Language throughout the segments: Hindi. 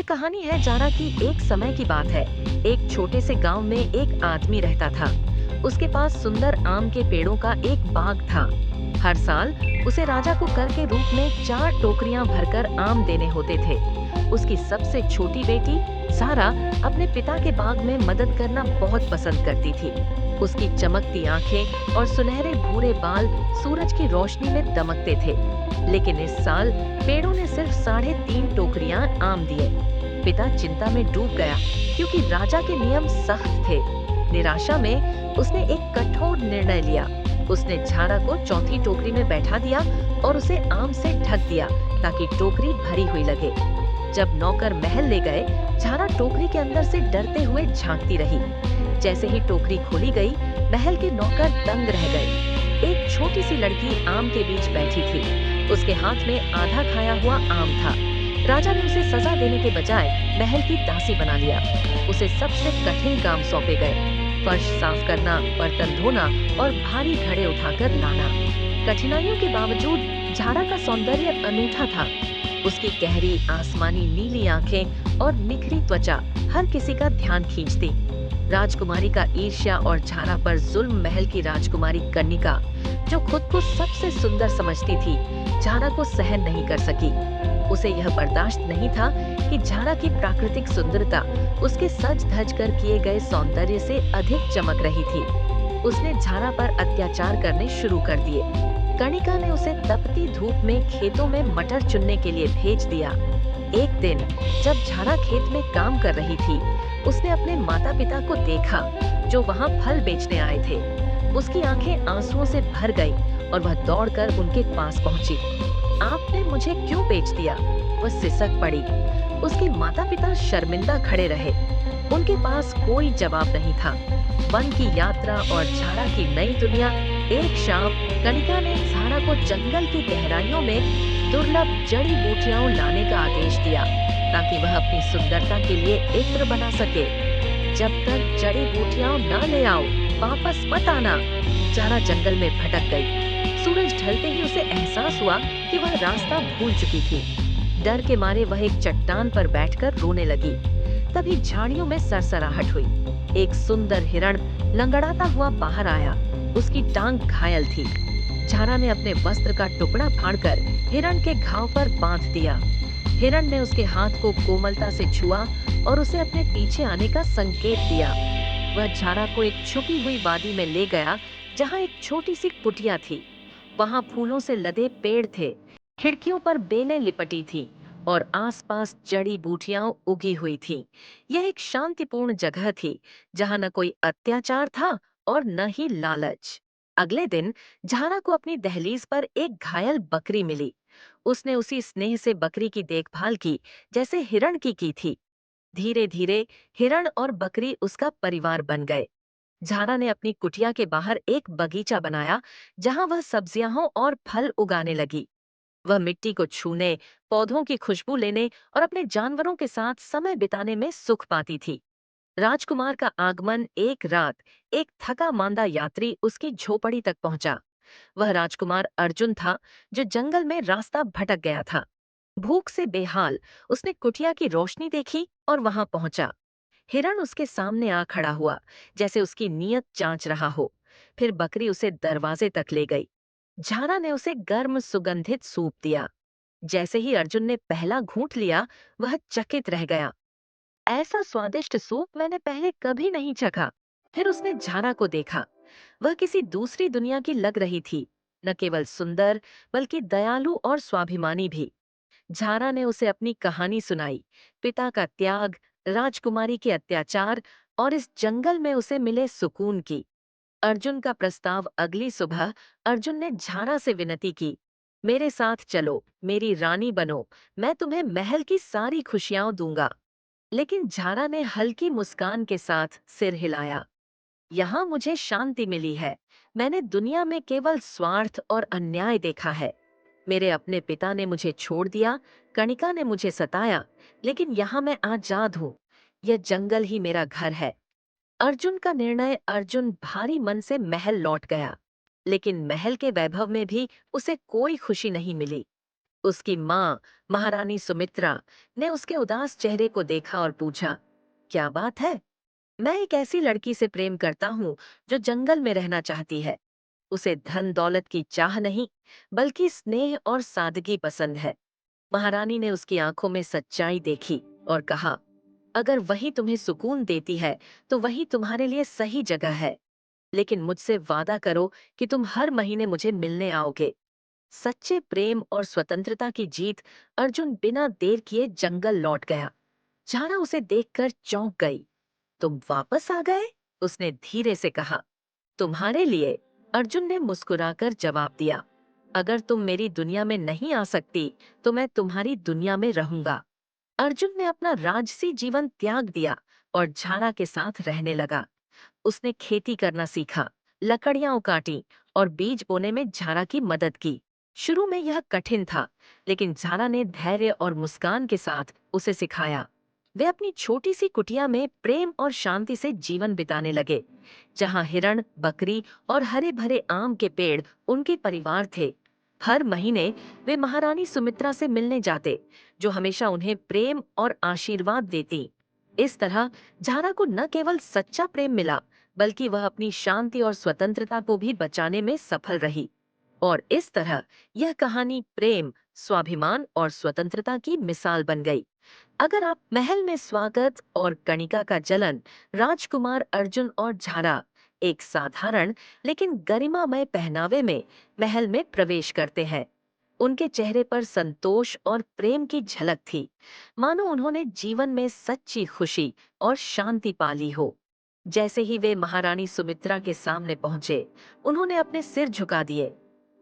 कहानी है जारा की। एक समय की बात है। एक छोटे से गांव में एक आदमी रहता था। उसके पास सुंदर आम के पेड़ों का एक बाग था। हर साल उसे राजा को कर के रूप में 4 टोकरियां भरकर आम देने होते थे। उसकी सबसे छोटी बेटी सारा अपने पिता के बाग में मदद करना बहुत पसंद करती थी। उसकी चमकती आंखें और सुनहरे भूरे बाल सूरज की रोशनी में दमकते थे। लेकिन इस साल पेड़ों ने सिर्फ 3.5 टोकरियां आम दिए। पिता चिंता में डूब गया क्योंकि राजा के नियम सख्त थे। निराशा में उसने एक कठोर निर्णय लिया। उसने झारा को चौथी टोकरी में बैठा दिया और उसे आम से ढक दिया ताकि टोकरी भरी हुई लगे। जब नौकर महल ले गए, झारा टोकरी के अंदर से डरते हुए झांकती रही। जैसे ही टोकरी खोली गई, महल के नौकर दंग रह गए। एक छोटी सी लड़की आम के बीच बैठी थी। उसके हाथ में आधा खाया हुआ आम था। राजा ने उसे सजा देने के बजाय महल की दासी बना लिया। उसे सबसे कठिन काम सौंपे गए। फर्श साफ करना, बर्तन धोना और भारी घड़े उठाकर लाना। कठिनाइयों के बावजूद झारा का सौंदर्य अनूठा था। उसकी गहरी आसमानी नीली आंखें और निखरी त्वचा हर किसी का ध्यान खींचती। राजकुमारी का ईर्ष्या और झारा पर जुल्म महल की राजकुमारी कर्णिका, जो खुद को सबसे सुंदर समझती थी, झारा को सहन नहीं कर सकी। उसे यह बर्दाश्त नहीं था कि झारा की प्राकृतिक सुंदरता उसके सज धज कर किए गए सौंदर्य से अधिक चमक रही थी। उसने झारा पर अत्याचार करने शुरू कर दिए। कणिका ने उसे तपती धूप में खेतों में मटर चुनने के लिए भेज दिया। एक दिन जब झारा खेत में काम कर रही थी, उसने अपने माता-पिता को देखा, जो वहां फल बेचने आए थे। उसकी आंखें आंसुओं से भर गईं और वह दौड़कर उनके पास पहुंची। आपने मुझे क्यों बेच दिया? वह सिसक पड़ी। उसके माता-पिता शर्मिंदा खड़े रहे। उनके पास कोई जवाब नहीं था। वन की यात्रा और झारा की नई दुनिया। एक शाम कणिका ने झारा को जंगल की गहराइयों में दुर्लभ जड़ी बूटियां लाने का आदेश दिया ताकि वह अपनी सुंदरता के लिए इत्र बना सके। जब तक जड़ी बूटियां न ले आओ, वापस मत आना। झारा जंगल में भटक गई। सूरज ढलते ही उसे एहसास हुआ कि वह रास्ता भूल चुकी थी। डर के मारे वह एक चट्टान पर बैठकर रोने लगी। तभी झाड़ियों में सरसराहट हुई। एक सुंदर हिरण लंगड़ाता हुआ बाहर आया। उसकी टांग घायल थी। झारा ने अपने वस्त्र का टुकड़ा फाड़कर हिरण के घाव पर बांध दिया। हिरण ने उसके हाथ को कोमलता से छुआ और उसे अपने पीछे आने का संकेत दिया। वह झारा को एक छुपी हुई वादी में ले गया, जहां एक छोटी सी कुटिया थी। वहां फूलों से लदे पेड़ थे। खिड़कियों पर बेलें लिपटी थी और आसपास जड़ी बूटियां उगी हुई थीं। यह एक शांतिपूर्ण जगह थी, जहां न कोई अत्याचार था और न ही लालच। अगले दिन झारा को अपनी दहलीज पर एक घायल बकरी मिली। उसने उसी स्नेह से बकरी की देखभाल की जैसे हिरण की थी। धीरे धीरे हिरण और बकरी उसका परिवार बन गए। झारा ने अपनी कुटिया के बाहर एक बगीचा बनाया, जहां वह सब्जियां और फल उगाने लगी। वह मिट्टी को छूने, पौधों की खुशबू लेने और अपने जानवरों के साथ समय बिताने में सुख पाती थी। राजकुमार का आगमन एक रात एक थका मांदा यात्री उसकी झोपड़ी तक पहुंचा। वह राजकुमार अर्जुन था, जो जंगल में रास्ता भटक गया था। भूख से बेहाल उसने कुटिया की रोशनी देखी और वहां पहुंचा। हिरण उसके सामने आ खड़ा हुआ, जैसे उसकी नीयत जांच रहा हो। फिर बकरी उसे दरवाजे तक ले गई। झारा ने उसे गर्म सुगंधित सूप दिया। जैसे ही अर्जुन ने पहला घूंट लिया, वह चकित रह गया। ऐसा स्वादिष्ट सूप मैंने पहले कभी नहीं चखा। फिर उसने झारा को देखा। वह किसी दूसरी दुनिया की लग रही थी। न केवल सुंदर, बल्कि दयालु और स्वाभिमानी भी। झारा ने उसे अपनी कहानी सुनाई। पिता का त्याग, राजकुमारी के अत्याचार और इस जंगल में उसे मिले सुकून की। अर्जुन का प्रस्ताव। अगली सुबह अर्जुन ने झारा से विनती की, मेरे साथ चलो, मेरी रानी बनो, मैं तुम्हें महल की सारी खुशियां दूंगा। लेकिन झारा ने हल्की मुस्कान के साथ सिर हिलाया। यहाँ मुझे शांति मिली है। मैंने दुनिया में केवल स्वार्थ और अन्याय देखा है। मेरे अपने पिता ने मुझे छोड़ दिया, कणिका ने मुझे सताया, लेकिन यहाँ मैं आजाद हूँ। यह जंगल ही मेरा घर है। अर्जुन का निर्णय। अर्जुन भारी मन से महल लौट गया, लेकिन महल के वैभव में भी उसे कोई खुशी नहीं मिली। उसकी माँ, महारानी सुमित्रा, ने उसके उदास चेहरे को देखा और पूछा, क्या बात है? मैं एक ऐसी लड़की से प्रेम करता हूँ जो जंगल में रहना चाहती है। उसे धन दौलत की चाह नहीं, बल्कि स्नेह और सादगी पसंद है। महारानी ने उसकी आंखों में सच्चाई देखी और कहा, अगर वही तुम्हें सुकून देती है, तो वही तुम्हारे लिए सही जगह है। लेकिन मुझसे वादा करो कि तुम हर महीने मुझे मिलने आओगे। सच्चे प्रेम और स्वतंत्रता की जीत। अर्जुन बिना देर किए जंगल लौट गया। झारा उसे देखकर चौंक गई। तुम वापस आ गए? उसने धीरे से कहा। तुम्हारे लिए, अर्जुन ने मुस्कुराकर जवाब दिया। अगर तुम मेरी दुनिया में नहीं आ सकती, तो मैं तुम्हारी दुनिया में रहूंगा। अर्जुन ने अपना राजसी जीवन त्याग दिया और झारा के साथ रहने लगा। उसने खेती करना सीखा, लकड़ियां काटी और बीज बोने में झारा की मदद की। शुरू में यह कठिन था, लेकिन झारा ने धैर्य और मुस्कान के साथ उसे सिखाया। वे अपनी छोटी सी कुटिया में प्रेम और शांति से जीवन बिताने लगे, जहां हिरण, बकरी और हरे भरे आम के पेड़ उनके परिवार थे। हर महीने वे महारानी सुमित्रा से मिलने जाते, जो हमेशा उन्हें प्रेम और आशीर्वाद देती। इस तरह झारा को न केवल सच्चा प्रेम मिला, बल्कि वह अपनी शांति और स्वतंत्रता को भी बचाने में सफल रही। और इस तरह यह कहानी प्रेम, स्वाभिमान और स्वतंत्रता की मिसाल बन गई। अगर आप महल में स्वागत और कणिका का जलन, राजकुमार अर्जुन और झारा एक साधारण लेकिन गरिमामय पहनावे में महल में प्रवेश करते हैं। उनके चेहरे पर संतोष और प्रेम की झलक थी, मानो उन्होंने जीवन में सच्ची खुशी और शांति पाली हो। जैसे ही वे महारानी सुमित्रा के सामने पहुंचे, उन्होंने अपने सिर झुका दिए।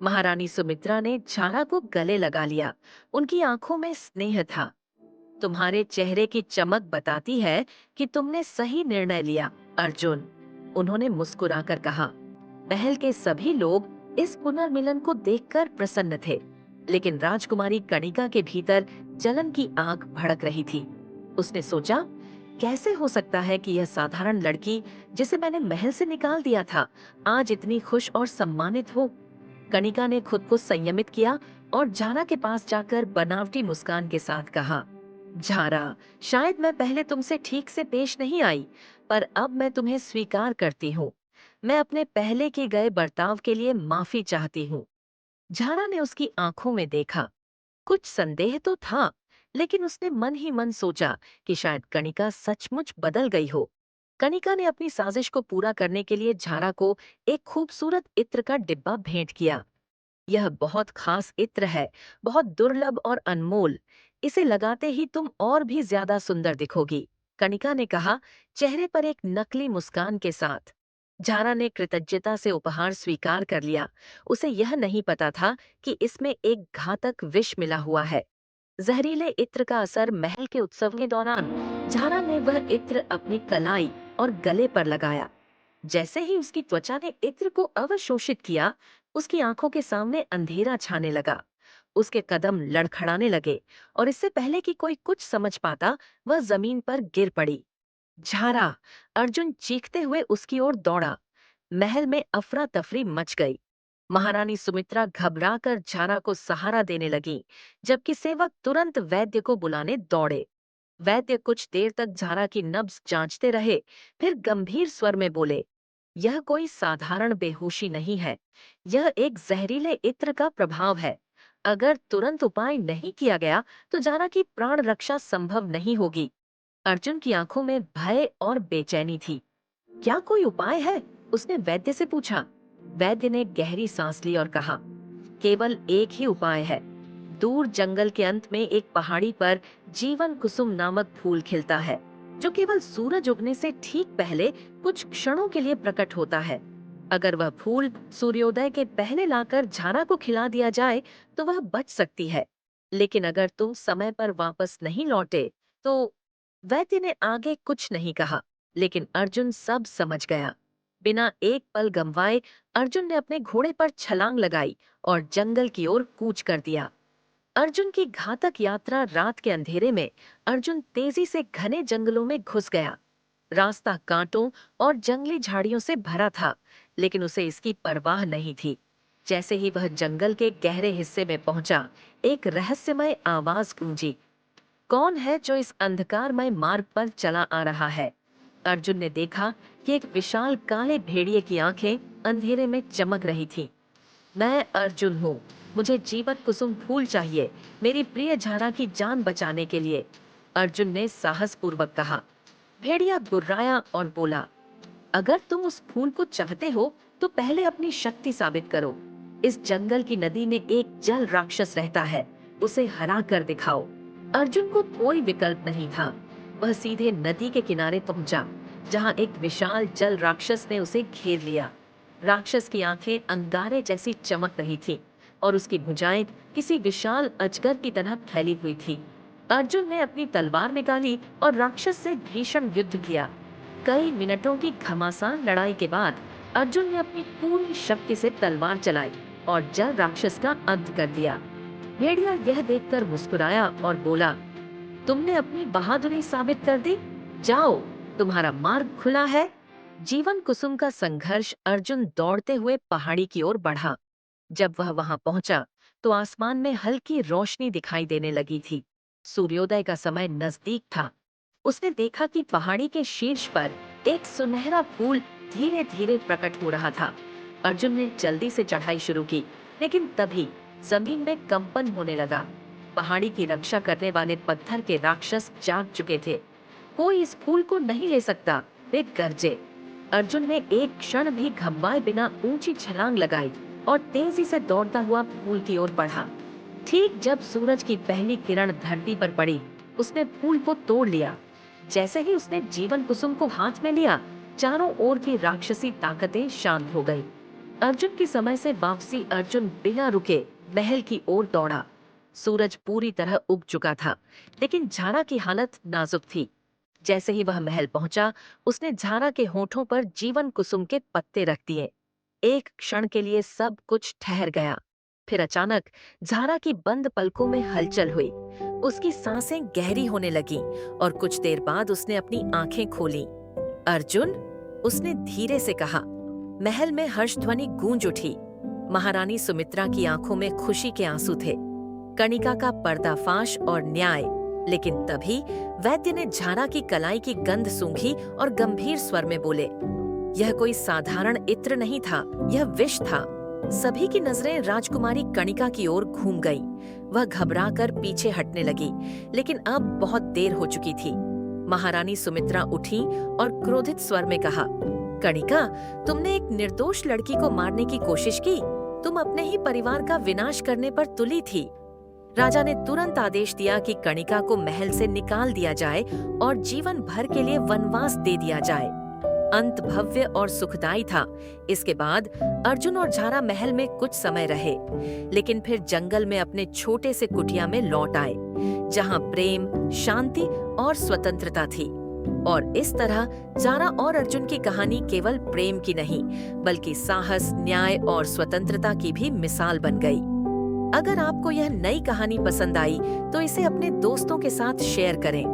महारानी सुमित्रा ने झारा को गले लगा लिया। उनकी आंखों में स्नेह था। तुम्हारे चेहरे की चमक बताती है कि तुमने सही निर्णय लिया, अर्जुन, उन्होंने मुस्कुराकर कहा। महल के सभी लोग इस पुनर्मिलन को देखकर प्रसन्न थे, लेकिन राजकुमारी कणिका के भीतर जलन की आग भड़क रही थी। उसने सोचा, कैसे हो सकता है कि यह साधारण लड़की, जिसे मैंने महल से निकाल दिया था, आज इतनी खुश और सम्मानित हो। कणिका ने खुद को संयमित किया और झारा के पास जाकर बनावटी मुस्कान के साथ कहा, झारा, शायद मैं पहले तुमसे ठीक से पेश नहीं आई, पर अब मैं तुम्हें स्वीकार करती हूँ। मैं अपने पहले किए गए बर्ताव के लिए माफी चाहती हूँ। झारा ने उसकी आंखों में देखा। कुछ संदेह तो था, लेकिन उसने मन ही मन सोचा कि शायद कणिका सचमुच बदल गई हो। कणिका ने अपनी साजिश को पूरा करने के लिए झारा को एक खूबसूरत इत्र का डिब्बा भेंट किया। यह बहुत खास इत्र है, बहुत दुर्लभ और अनमोल। इसे लगाते ही तुम और भी ज्यादा सुंदर दिखोगी, कणिका ने कहा, चेहरे पर एक नकली मुस्कान के साथ। झारा ने कृतज्ञता से उपहार स्वीकार कर लिया। उसे यह नहीं पता था कि इसमें एक घातक विष मिला हुआ है। जहरीले इत्र का असर महल के उत्सव के दौरान, झारा ने वह इत्र अपनी कलाई और गले पर लगाया। जैसे ही उसकी त्वचा ने इत्र को अवशोषित किया, उसकी आंखों के सामने अंधेरा छाने लगा। उसके कदम लड़खड़ाने लगे और इससे पहले कि कोई कुछ समझ पाता, वह जमीन पर गिर पड़ी। झारा, अर्जुन चीखते हुए उसकी ओर दौड़ा। महल में अफरा तफरी मच गई। महारानी सुमित्रा घबराकर झारा को सहारा देने लगी, जबकि सेवक तुरंत वैद्य को बुलाने दौड़े। वैद्य कुछ देर तक झारा की नब्ज जांचते रहे, फिर गंभीर स्वर में बोले, यह कोई साधारण बेहोशी नहीं है। यह एक जहरीले इत्र का प्रभाव है। अगर तुरंत उपाय नहीं किया गया, तो झारा की प्राण रक्षा संभव नहीं होगी। अर्जुन की आंखों में भय और बेचैनी थी। क्या कोई उपाय है? उसने वैद्य से पूछा। वैद्य ने गहरी सांस ली और कहा, केवल एक ही उपाय है। दूर जंगल के अंत में एक पहाड़ी पर जीवन कुसुम नामक फूल खिलता है, जो केवल सूरज उगने से ठीक पहले कुछ क्षणों के लिए प्रकट होता है। अगर वह फूल सूर्योदय के पहले लाकर झारा को खिला दिया जाए, तो वह बच सकती है। लेकिन अगर तुम समय पर वापस नहीं लौटे, तो वैद्य ने आगे कुछ नहीं कहा, लेकिन अर्जुन सब समझ गया। बिना एक पल गंवाए अर्जुन ने अपने घोड़े पर छलांग लगाई और जंगल की ओर कूच कर दिया। अर्जुन की घातक यात्रा रात के अंधेरे में, अर्जुन तेजी से घने जंगलों में घुस गया। रास्ता कांटों और जंगली झाड़ियों से भरा था, लेकिन उसे इसकी परवाह नहीं थी। जैसे ही वह जंगल के गहरे हिस्से में पहुंचा, एक रहस्यमय आवाज गूंजी। कौन है जो इस अंधकारमय मार्ग पर चला आ रहा है? अर्जुन ने देखा कि एक विशाल काले भेड़िए की आंखें अंधेरे में चमक रही थीं। मैं अर्जुन हूँ। मुझे जीवन कुसुम फूल चाहिए, मेरी प्रिय झारा की जान बचाने के लिए, अर्जुन ने साहस पूर्वक कहा। भेड़िया गुर्राया और बोला, अगर तुम उस फूल को चाहते हो तो पहले अपनी शक्ति साबित करो। इस जंगल की नदी में एक जल राक्षस रहता है, उसे हरा कर दिखाओ। अर्जुन को कोई विकल्प नहीं था। वह सीधे नदी के किनारे पहुंचा, जहां एक विशाल जल राक्षस ने उसे घेर लिया। राक्षस की आंखें अंगारे जैसी चमक रही थी और उसकी भुजाएं किसी विशाल अजगर की तरह फैली हुई थी। अर्जुन ने अपनी तलवार निकाली और राक्षस से भीषण युद्ध किया। कई मिनटों की घमासान लड़ाई के बाद अर्जुन ने अपनी पूरी शक्ति से तलवार चलाई और जल राक्षस का अंत कर दिया। भेड़िया यह देखकर मुस्कुराया और बोला, तुमने अपनी बहादुरी साबित कर दी। जाओ, तुम्हारा मार्ग खुला है। जीवन कुसुम का संघर्ष। अर्जुन दौड़ते हुए पहाड़ी की ओर बढ़ा। जब वह वहां पहुंचा तो आसमान में हल्की रोशनी दिखाई देने लगी थी। सूर्योदय का समय नजदीक था। उसने देखा कि पहाड़ी के शीर्ष पर एक सुनहरा फूल धीरे धीरे प्रकट हो रहा था। अर्जुन ने जल्दी से चढ़ाई शुरू की, लेकिन तभी जमीन में कंपन होने लगा। पहाड़ी की रक्षा करने वाले पत्थर के राक्षस जाग चुके थे। कोई इस फूल को नहीं ले सकता, वे गरजे। अर्जुन ने एक क्षण भी घबराए बिना ऊंची छलांग लगाई और तेजी से दौड़ता हुआ फूल की ओर बढ़ा। ठीक जब सूरज की पहली किरण धरती पर पड़ी, उसने फूल को तोड़ लिया। जैसे ही उसने जीवन कुसुम को हाथ में लिया, चारों ओर की राक्षसी ताकतें शांत हो गई। अर्जुन की समय से वापसी। अर्जुन बिना रुके महल की ओर दौड़ा। सूरज पूरी तरह उग चुका था, लेकिन झारा की हालत नाजुक थी। जैसे ही वह महल पहुंचा, उसने झारा के होठों पर जीवन कुसुम के पत्ते रख दिए। एक क्षण के लिए सब कुछ ठहर गया। फिर अचानक झारा की बंद पलकों में हलचल हुई। उसकी सांसें गहरी होने लगीं और कुछ देर बाद उसने अपनी आंखें खोलीं। अर्जुन, उसने धीरे से कहा। महल में हर्षध्वनि गूंज उठी। महारानी सुमित्रा की आंखों में खुशी के आंसू थे। कणिका का पर्दाफाश और न्याय। लेकिन तभी वैद्य ने झारा की कलाई की गंध सूंघी और गंभीर स्वर में बोले, यह कोई साधारण इत्र नहीं था, यह विष था। सभी की नजरें राजकुमारी कणिका की ओर घूम गईं। वह घबराकर पीछे हटने लगी, लेकिन अब बहुत देर हो चुकी थी। महारानी सुमित्रा उठी और क्रोधित स्वर में कहा, कणिका, तुमने एक निर्दोष लड़की को मारने की कोशिश की। तुम अपने ही परिवार का विनाश करने पर तुली थी। राजा ने तुरंत आदेश दिया कि कणिका को महल से निकाल दिया जाए और जीवन भर के लिए वनवास दे दिया जाए। अंत भव्य और सुखदायी था। इसके बाद अर्जुन और झारा महल में कुछ समय रहे, लेकिन फिर जंगल में अपने छोटे से कुटिया में लौट आए, जहां प्रेम, शांति और स्वतंत्रता थी। और इस तरह झारा और अर्जुन की कहानी केवल प्रेम की नहीं, बल्कि साहस, न्याय और स्वतंत्रता की भी मिसाल बन गई। अगर आपको यह नई कहानी पसंद आई तो इसे अपने दोस्तों के साथ शेयर करें।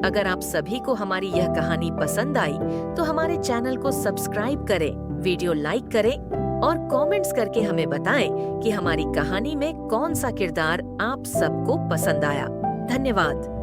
अगर आप सभी को हमारी यह कहानी पसंद आई तो हमारे चैनल को सब्सक्राइब करें, वीडियो लाइक करें और कमेंट्स करके हमें बताएं कि हमारी कहानी में कौन सा किरदार आप सबको पसंद आया। धन्यवाद।